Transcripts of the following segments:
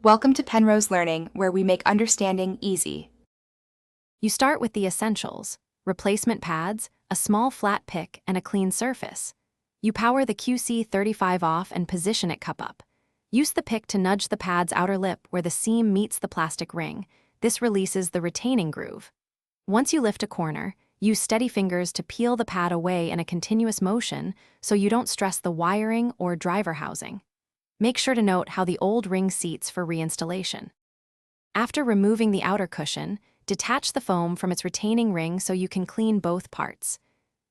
Welcome to Penrose Learning, where we make understanding easy. You start with the essentials: replacement pads, a small flat pick, and a clean surface. You power the Qc35 off and position it cup up. Use the pick to nudge the pad's outer lip where the seam meets the plastic ring. This releases the retaining groove. Once you lift a corner, use steady fingers to peel the pad away in a continuous motion so you don't stress the wiring or driver housing. Make sure to note how the old ring seats for reinstallation. After removing the outer cushion, detach the foam from its retaining ring so you can clean both parts.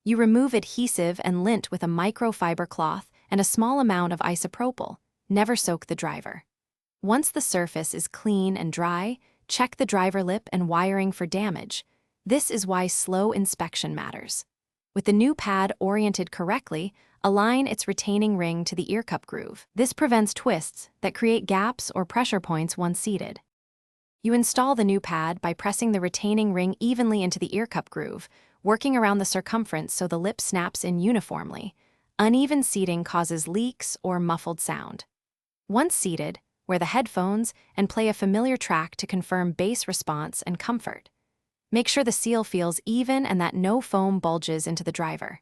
You remove adhesive and lint with a microfiber cloth and a small amount of isopropyl. Never soak the driver. Once the surface is clean and dry, check the driver lip and wiring for damage. This is why slow inspection matters. With the new pad oriented correctly, align its retaining ring to the ear cup groove. This prevents twists that create gaps or pressure points once seated. You install the new pad by pressing the retaining ring evenly into the ear cup groove, working around the circumference so the lip snaps in uniformly. Uneven seating causes leaks or muffled sound. Once seated, wear the headphones and play a familiar track to confirm bass response and comfort. Make sure the seal feels even and that no foam bulges into the driver.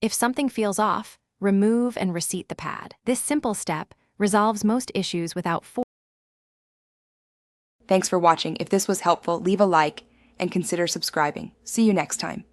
If something feels off, remove and reseat the pad. This simple step resolves most issues without force. Thanks for watching. If this was helpful, leave a like and consider subscribing. See you next time.